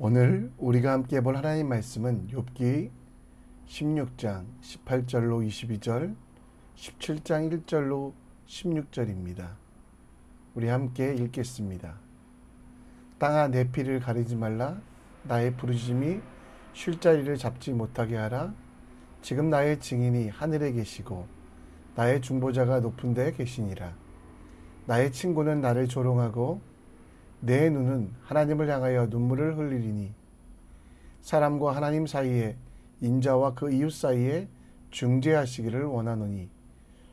오늘 우리가 함께 볼 하나님 말씀은 욥기 16장 18절로 22절, 17장 1절로 16절입니다. 우리 함께 읽겠습니다. 땅아 내 피를 가리지 말라. 나의 부르심이 쉴 자리를 잡지 못하게 하라. 지금 나의 증인이 하늘에 계시고 나의 중보자가 높은 데에 계시니라. 나의 친구는 나를 조롱하고 내 눈은 하나님을 향하여 눈물을 흘리리니 사람과 하나님 사이에 인자와 그 이웃 사이에 중재하시기를 원하노니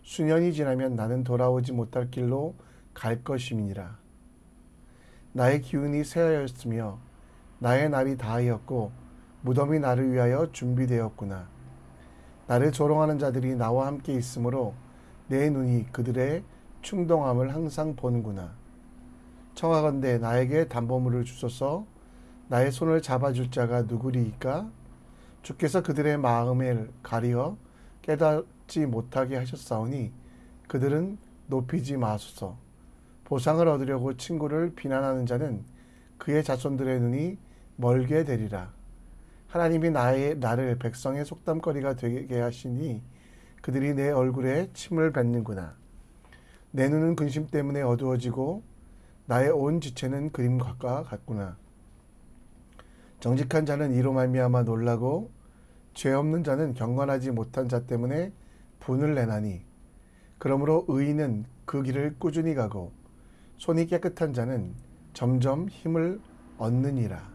수년이 지나면 나는 돌아오지 못할 길로 갈 것임이니라. 나의 기운이 쇠하였으며 나의 날이 다하였고 무덤이 나를 위하여 준비되었구나. 나를 조롱하는 자들이 나와 함께 있으므로 내 눈이 그들의 충동함을 항상 보는구나. 청하건대 나에게 담보물을 주소서. 나의 손을 잡아줄 자가 누구리이까? 주께서 그들의 마음을 가리어 깨닫지 못하게 하셨사오니 그들은 높이지 마소서. 보상을 얻으려고 친구를 비난하는 자는 그의 자손들의 눈이 멀게 되리라. 하나님이 나를 백성의 속담거리가 되게 하시니 그들이 내 얼굴에 침을 뱉는구나. 내 눈은 근심 때문에 어두워지고 나의 온 지체는 그림과 같구나. 정직한 자는 이로 말미암아 놀라고 죄 없는 자는 경건하지 못한 자 때문에 분을 내나니 그러므로 의인은 그 길을 꾸준히 가고 손이 깨끗한 자는 점점 힘을 얻느니라.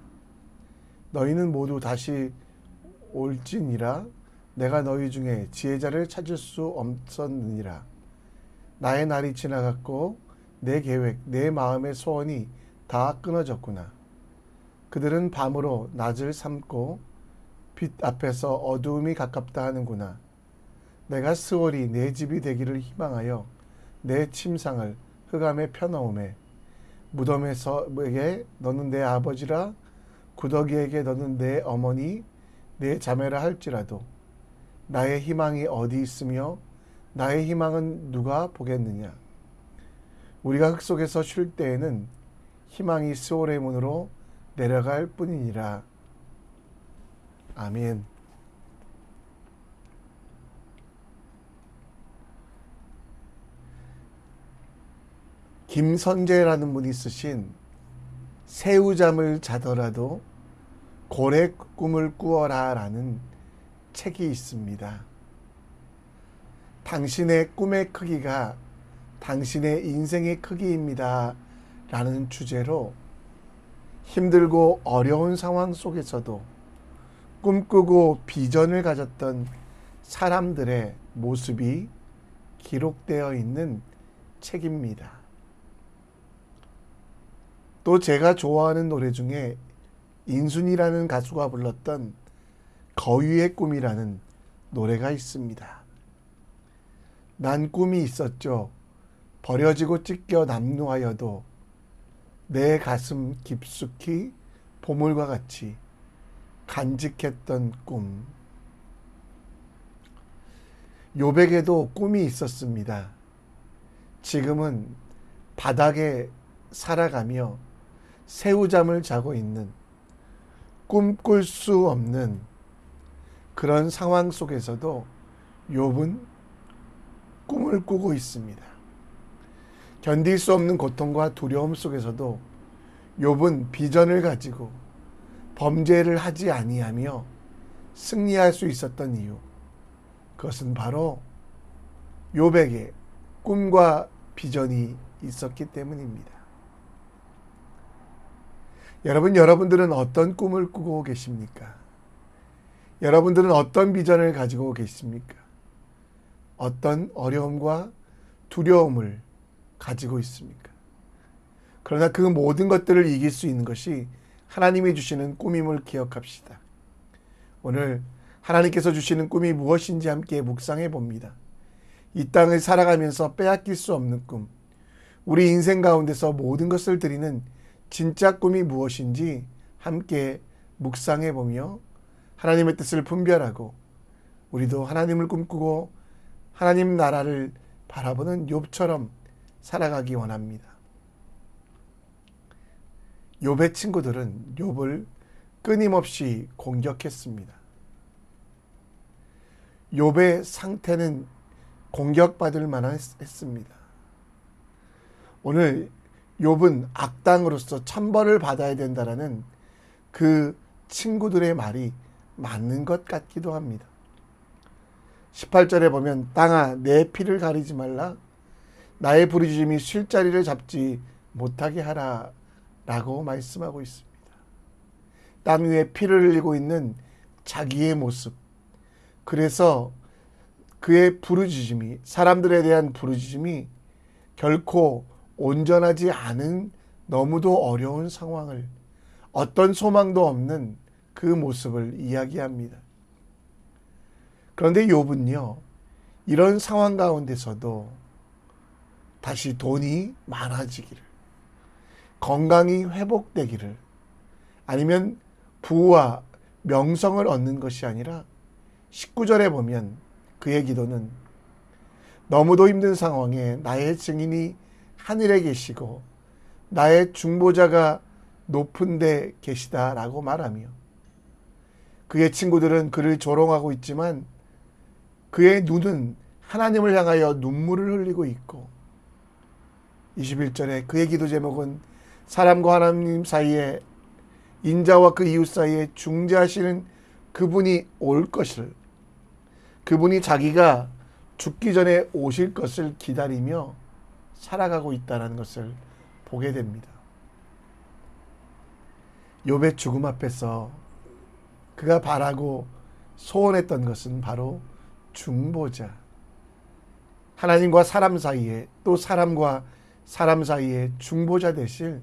너희는 모두 다시 올지니라. 내가 너희 중에 지혜자를 찾을 수 없었느니라. 나의 날이 지나갔고 내 계획, 내 마음의 소원이 다 끊어졌구나. 그들은 밤으로 낮을 삼고 빛 앞에서 어두움이 가깝다 하는구나. 내가 스월이 내 집이 되기를 희망하여 내 침상을 흑암에 펴놓음에 무덤에게 너는 내 아버지라 구더기에게 너는 내 어머니 내 자매라 할지라도 나의 희망이 어디 있으며 나의 희망은 누가 보겠느냐. 우리가 흙 속에서 쉴 때에는 희망이 스올의 문으로 내려갈 뿐이니라. 아멘. 김선재라는 분이 쓰신 새우잠을 자더라도 고래 꿈을 꾸어라 라는 책이 있습니다. 당신의 꿈의 크기가 당신의 인생의 크기입니다 라는 주제로 힘들고 어려운 상황 속에서도 꿈꾸고 비전을 가졌던 사람들의 모습이 기록되어 있는 책입니다. 또 제가 좋아하는 노래 중에 인순이라는 가수가 불렀던 거위의 꿈이라는 노래가 있습니다. 난 꿈이 있었죠. 버려지고 찢겨 남루하여도 내 가슴 깊숙이 보물과 같이 간직했던 꿈. 욥에게도 꿈이 있었습니다. 지금은 바닥에 살아가며 새우잠을 자고 있는 꿈꿀 수 없는 그런 상황 속에서도 욥은 꿈을 꾸고 있습니다. 견딜 수 없는 고통과 두려움 속에서도 욥은 비전을 가지고 범죄를 하지 아니하며 승리할 수 있었던 이유, 그것은 바로 욥에게 꿈과 비전이 있었기 때문입니다. 여러분들은 어떤 꿈을 꾸고 계십니까? 여러분들은 어떤 비전을 가지고 계십니까? 어떤 어려움과 두려움을 가지고 있습니까? 그러나 그 모든 것들을 이길 수 있는 것이 하나님이 주시는 꿈임을 기억합시다. 오늘 하나님께서 주시는 꿈이 무엇인지 함께 묵상해 봅니다. 이 땅을 살아가면서 빼앗길 수 없는 꿈, 우리 인생 가운데서 모든 것을 드리는 진짜 꿈이 무엇인지 함께 묵상해 보며 하나님의 뜻을 분별하고 우리도 하나님을 꿈꾸고 하나님 나라를 바라보는 욥처럼 살아가기 원합니다. 욥의 친구들은 욥을 끊임없이 공격했습니다. 욥의 상태는 공격받을 만했습니다. 오늘 욥은 악당으로서 천벌을 받아야 된다라는 그 친구들의 말이 맞는 것 같기도 합니다. 18절에 보면 땅아 내 피를 가리지 말라 나의 부르짖음이 쉴 자리를 잡지 못하게 하라 라고 말씀하고 있습니다. 땅 위에 피를 흘리고 있는 자기의 모습, 그래서 그의 부르짖음이, 사람들에 대한 부르짖음이 결코 온전하지 않은 너무도 어려운 상황을, 어떤 소망도 없는 그 모습을 이야기합니다. 그런데 욥은요, 이런 상황 가운데서도 다시 돈이 많아지기를, 건강이 회복되기를, 아니면 부와 명성을 얻는 것이 아니라 19절에 보면 그의 기도는 너무도 힘든 상황에 나의 증인이 하늘에 계시고 나의 중보자가 높은 데 계시다라고 말하며, 그의 친구들은 그를 조롱하고 있지만 그의 눈은 하나님을 향하여 눈물을 흘리고 있고, 21절에 그의 기도 제목은 사람과 하나님 사이에, 인자와 그 이웃 사이에 중재하시는 그분이 올 것을, 그분이 자기가 죽기 전에 오실 것을 기다리며 살아가고 있다는 것을 보게 됩니다. 욥의 죽음 앞에서 그가 바라고 소원했던 것은 바로 중보자, 하나님과 사람 사이에, 또 사람과 사람 사이에 중보자 되실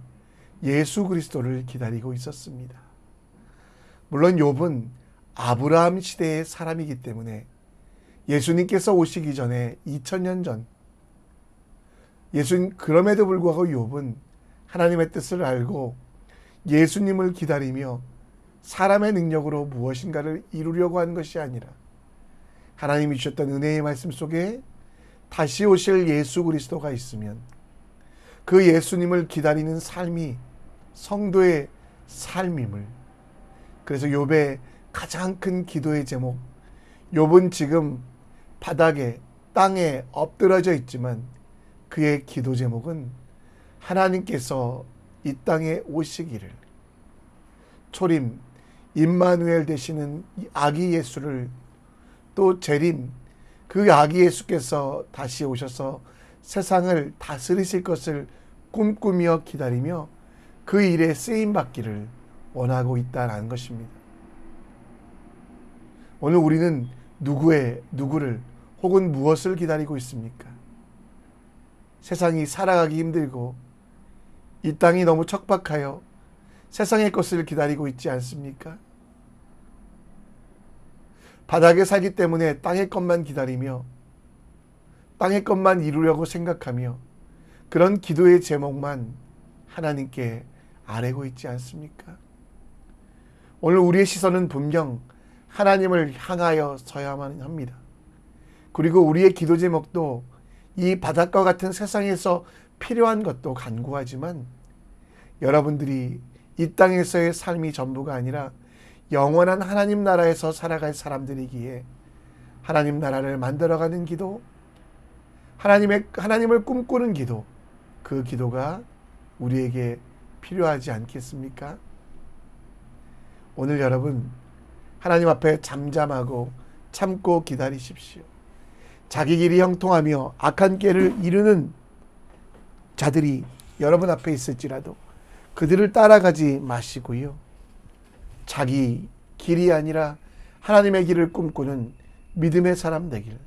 예수 그리스도를 기다리고 있었습니다. 물론 욥은 아브라함 시대의 사람이기 때문에 예수님께서 오시기 전에 2000년 전, 그럼에도 불구하고 욥은 하나님의 뜻을 알고 예수님을 기다리며 사람의 능력으로 무엇인가를 이루려고 한 것이 아니라 하나님이 주셨던 은혜의 말씀 속에 다시 오실 예수 그리스도가 있으면 그 예수님을 기다리는 삶이 성도의 삶임을, 그래서 욥의 가장 큰 기도의 제목, 욥은 지금 바닥에, 땅에 엎드러져 있지만 그의 기도 제목은 하나님께서 이 땅에 오시기를, 초림 임마누엘 되시는 아기 예수를, 또 재림 그 아기 예수께서 다시 오셔서 세상을 다스리실 것을 꿈꾸며 기다리며 그 일에 쓰임받기를 원하고 있다는 것입니다. 오늘 우리는 누구를 혹은 무엇을 기다리고 있습니까? 세상이 살아가기 힘들고 이 땅이 너무 척박하여 세상의 것을 기다리고 있지 않습니까? 바닥에 살기 때문에 땅의 것만 기다리며 땅의 것만 이루려고 생각하며 그런 기도의 제목만 하나님께 아뢰고 있지 않습니까? 오늘 우리의 시선은 분명 하나님을 향하여 서야만 합니다. 그리고 우리의 기도 제목도 이 바닥과 같은 세상에서 필요한 것도 간구하지만, 여러분들이 이 땅에서의 삶이 전부가 아니라 영원한 하나님 나라에서 살아갈 사람들이기에 하나님 나라를 만들어가는 기도, 하나님을 꿈꾸는 기도, 그 기도가 우리에게 필요하지 않겠습니까? 오늘 여러분, 하나님 앞에 잠잠하고 참고 기다리십시오. 자기 길이 형통하며 악한 길을 이루는 자들이 여러분 앞에 있을지라도 그들을 따라가지 마시고요, 자기 길이 아니라 하나님의 길을 꿈꾸는 믿음의 사람 되길,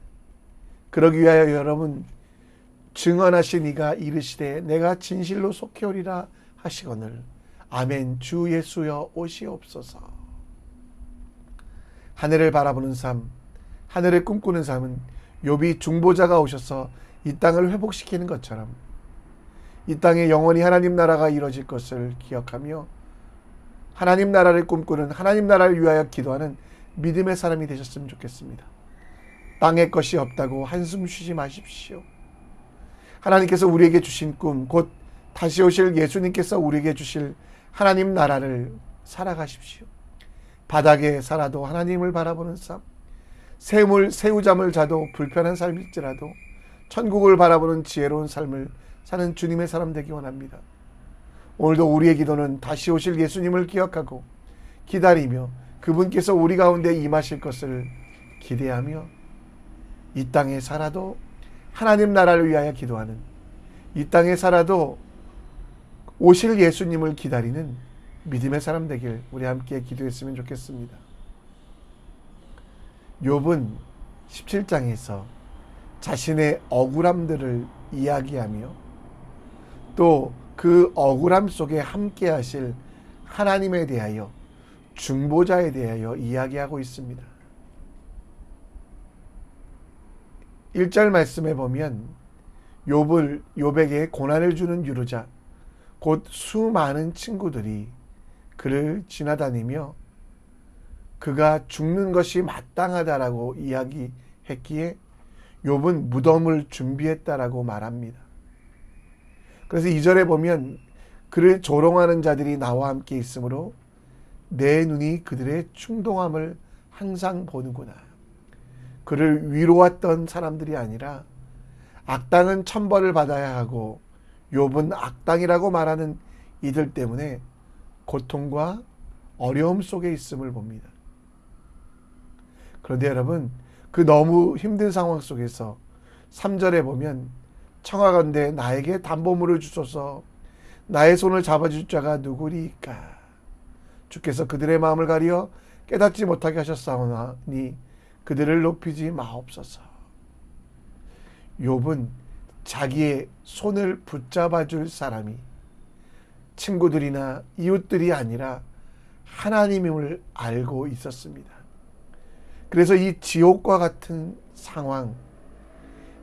그러기 위하여 여러분 증언하신 이가 이르시되 내가 진실로 속해오리라 하시거늘 아멘. 주 예수여 오시옵소서. 하늘을 바라보는 삶, 하늘을 꿈꾸는 삶은 욥이 중보자가 오셔서 이 땅을 회복시키는 것처럼 이 땅에 영원히 하나님 나라가 이루어질 것을 기억하며 하나님 나라를 꿈꾸는, 하나님 나라를 위하여 기도하는 믿음의 사람이 되셨으면 좋겠습니다. 땅의 것이 없다고 한숨 쉬지 마십시오. 하나님께서 우리에게 주신 꿈, 곧 다시 오실 예수님께서 우리에게 주실 하나님 나라를 살아가십시오. 바닥에 살아도 하나님을 바라보는 삶, 새우잠을 자도 불편한 삶일지라도 천국을 바라보는 지혜로운 삶을 사는 주님의 사람 되기 원합니다. 오늘도 우리의 기도는 다시 오실 예수님을 기억하고 기다리며 그분께서 우리 가운데 임하실 것을 기대하며 이 땅에 살아도 하나님 나라를 위하여 기도하는, 이 땅에 살아도 오실 예수님을 기다리는 믿음의 사람 되길 우리 함께 기도했으면 좋겠습니다. 욥은 17장에서 자신의 억울함들을 이야기하며 또 그 억울함 속에 함께 하실 하나님에 대하여, 중보자에 대하여 이야기하고 있습니다. 1절 말씀에 보면 욥에게 고난을 주는 유로자, 곧 수많은 친구들이 그를 지나다니며 그가 죽는 것이 마땅하다라고 이야기했기에 욥은 무덤을 준비했다라고 말합니다. 그래서 2절에 보면 그를 조롱하는 자들이 나와 함께 있으므로 내 눈이 그들의 충동함을 항상 보는구나. 그를 위로했던 사람들이 아니라 악당은 천벌을 받아야 하고 욥은 악당이라고 말하는 이들 때문에 고통과 어려움 속에 있음을 봅니다. 그런데 여러분, 그 너무 힘든 상황 속에서 3절에 보면 청하건대 나에게 담보물을 주소서, 나의 손을 잡아줄 자가 누구리까? 주께서 그들의 마음을 가리어 깨닫지 못하게 하셨사오니 그들을 높이지 마옵소서. 욥은 자기의 손을 붙잡아줄 사람이 친구들이나 이웃들이 아니라 하나님임을 알고 있었습니다. 그래서 이 지옥과 같은 상황,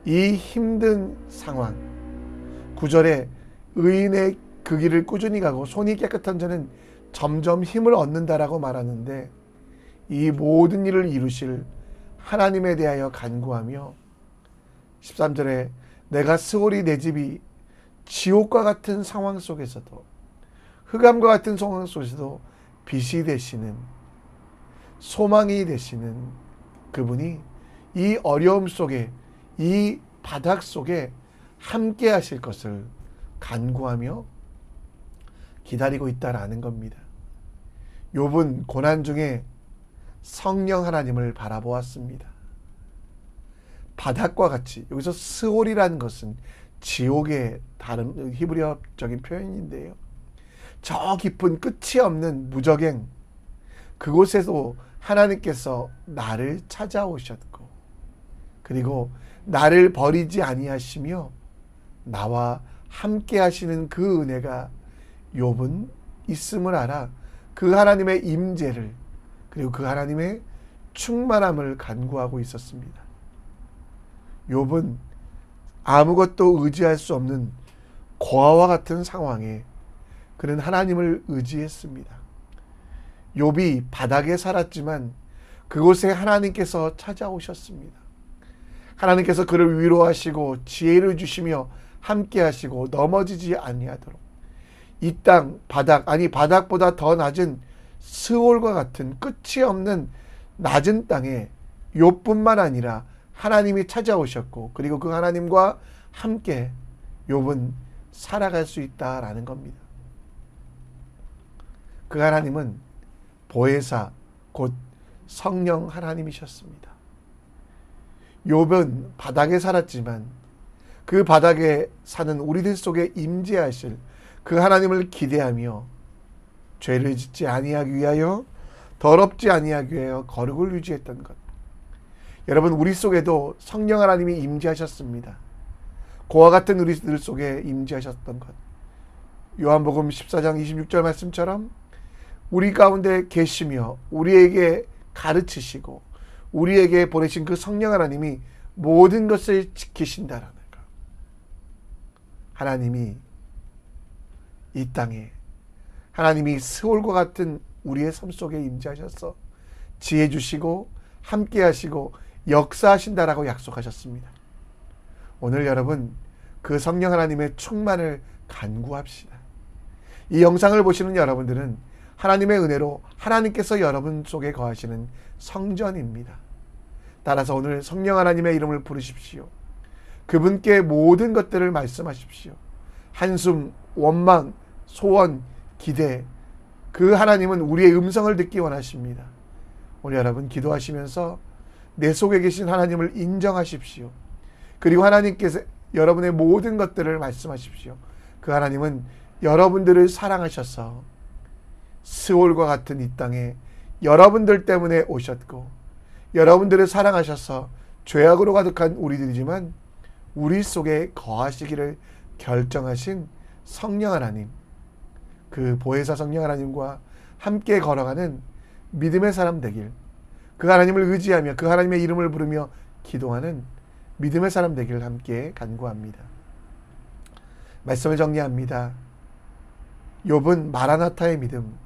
이 힘든 상황, 9절에 의인의 그 길을 꾸준히 가고 손이 깨끗한 자는 점점 힘을 얻는다라고 말하는데, 이 모든 일을 이루실 하나님에 대하여 간구하며 13절에 내가 스올이 내 집이 지옥과 같은 상황 속에서도, 흑암과 같은 상황 속에서도 빛이 되시는, 소망이 되시는 그분이 이 어려움 속에, 이 바닥 속에 함께 하실 것을 간구하며 기다리고 있다라는 겁니다. 욥은 고난 중에 성령 하나님을 바라보았습니다. 바닥과 같이, 여기서 스올이라는 것은 지옥의 다른 히브리어적인 표현인데요. 저 깊은 끝이 없는 무저갱, 그곳에도 하나님께서 나를 찾아오셨고, 그리고 나를 버리지 아니하시며 나와 함께 하시는 그 은혜가 욥은 있음을 알아 그 하나님의 임재를, 그리고 그 하나님의 충만함을 간구하고 있었습니다. 욥은 아무것도 의지할 수 없는 고아와 같은 상황에 그는 하나님을 의지했습니다. 욥이 바닥에 살았지만 그곳에 하나님께서 찾아오셨습니다. 하나님께서 그를 위로하시고 지혜를 주시며 함께 하시고 넘어지지 아니하도록 이 땅 바닥, 아니 바닥보다 더 낮은 스올과 같은 끝이 없는 낮은 땅에 욥뿐만 아니라 하나님이 찾아오셨고, 그리고 그 하나님과 함께 욥은 살아갈 수 있다라는 겁니다. 그 하나님은 보혜사, 곧 성령 하나님이셨습니다. 욥은 바닥에 살았지만 그 바닥에 사는 우리들 속에 임재하실 그 하나님을 기대하며 죄를 짓지 아니하기 위하여, 더럽지 아니하기 위하여 거룩을 유지했던 것. 여러분, 우리 속에도 성령 하나님이 임재하셨습니다. 고와 같은 우리들 속에 임재하셨던 것. 요한복음 14장 26절 말씀처럼 우리 가운데 계시며 우리에게 가르치시고 우리에게 보내신 그 성령 하나님이 모든 것을 지키신다라는 것. 하나님이 이 땅에, 하나님이 스올과 같은 우리의 삶 속에 임재하셔서 지혜 주시고 함께 하시고 역사하신다라고 약속하셨습니다. 오늘 여러분, 그 성령 하나님의 충만을 간구합시다. 이 영상을 보시는 여러분들은 하나님의 은혜로 하나님께서 여러분 속에 거하시는 성전입니다. 따라서 오늘 성령 하나님의 이름을 부르십시오. 그분께 모든 것들을 말씀하십시오. 한숨, 원망, 소원, 기대, 그 하나님은 우리의 음성을 듣기 원하십니다. 오늘 여러분 기도하시면서 내 속에 계신 하나님을 인정하십시오. 그리고 하나님께서 여러분의 모든 것들을 말씀하십시오. 그 하나님은 여러분들을 사랑하셔서 스올과 같은 이 땅에 여러분들 때문에 오셨고, 여러분들을 사랑하셔서 죄악으로 가득한 우리들이지만 우리 속에 거하시기를 결정하신 성령 하나님, 그 보혜사 성령 하나님과 함께 걸어가는 믿음의 사람 되길, 그 하나님을 의지하며 그 하나님의 이름을 부르며 기도하는 믿음의 사람 되길 함께 간구합니다. 말씀을 정리합니다. 욥은 마라나타의 믿음,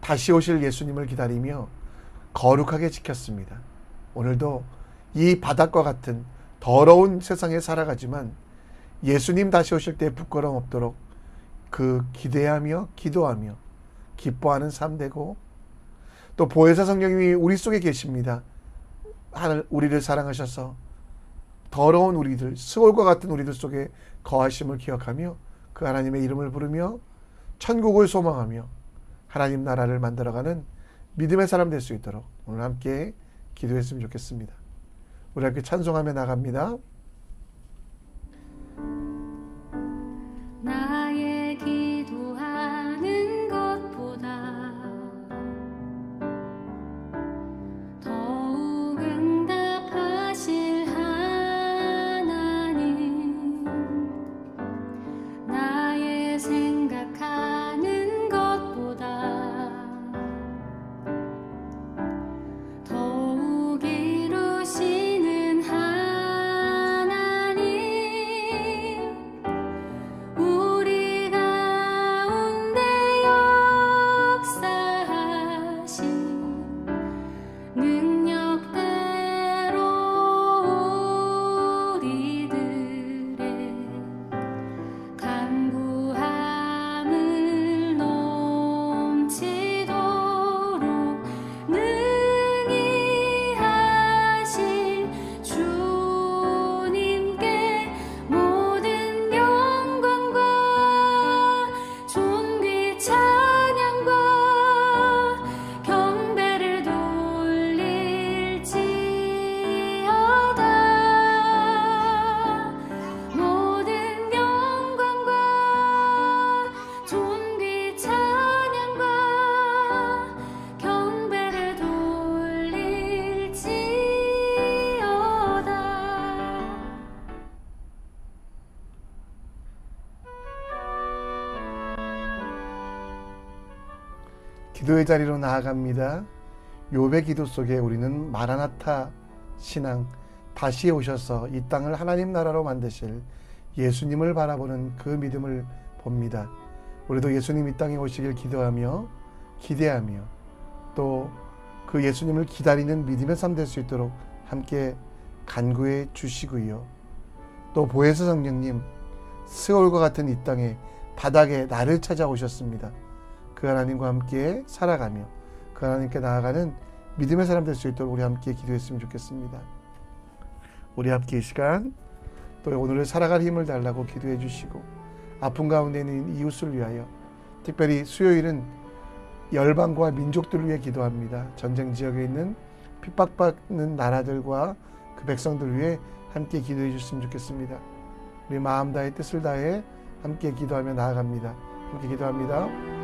다시 오실 예수님을 기다리며 거룩하게 지켰습니다. 오늘도 이 바닥과 같은 더러운 세상에 살아가지만 예수님 다시 오실 때 부끄러움 없도록 그 기대하며 기도하며 기뻐하는 삶 되고, 또 보혜사 성령님이 우리 속에 계십니다. 우리를 사랑하셔서 더러운 우리들, 스올과 같은 우리들 속에 거하심을 기억하며 그 하나님의 이름을 부르며 천국을 소망하며 하나님 나라를 만들어가는 믿음의 사람 될 수 있도록 오늘 함께 기도했으면 좋겠습니다. 우리 함께 찬송하며 나갑니다. 나의 기도하는 것보다 더욱 응답하실 하나님, 나의 생각하는 것보다 더욱 이루시는 하나님, 우리 가운데 역사하신 능력대로 우리들의 간구함을 넘치도록 능히 하실 주님께 모든 영광과 존귀 찬양과 경배를 돌릴지어다. 모든 영광과 존귀 찬양과 경배를 돌릴지어다. 기도의 자리로 나아갑니다. 욥의 기도 속에 우리는 마라나타 신앙, 다시 오셔서 이 땅을 하나님 나라로 만드실 예수님을 바라보는 그 믿음을 봅니다. 우리도 예수님 이 땅에 오시길 기도하며 기대하며 또 그 예수님을 기다리는 믿음의 삶 될 수 있도록 함께 간구해 주시고요. 또 보혜사 성령님, 스올과 같은 이 땅에 바닥에 나를 찾아오셨습니다. 그 하나님과 함께 살아가며 그 하나님께 나아가는 믿음의 사람 될 수 있도록 우리 함께 기도했으면 좋겠습니다. 우리 함께 이 시간 또 오늘을 살아갈 힘을 달라고 기도해 주시고, 아픈 가운데 있는 이웃을 위하여, 특별히 수요일은 열방과 민족들을 위해 기도합니다. 전쟁 지역에 있는 핍박받는 나라들과 그 백성들 위해 함께 기도해 주셨으면 좋겠습니다. 우리 마음 다해 뜻을 다해 함께 기도하며 나아갑니다. 함께 기도합니다.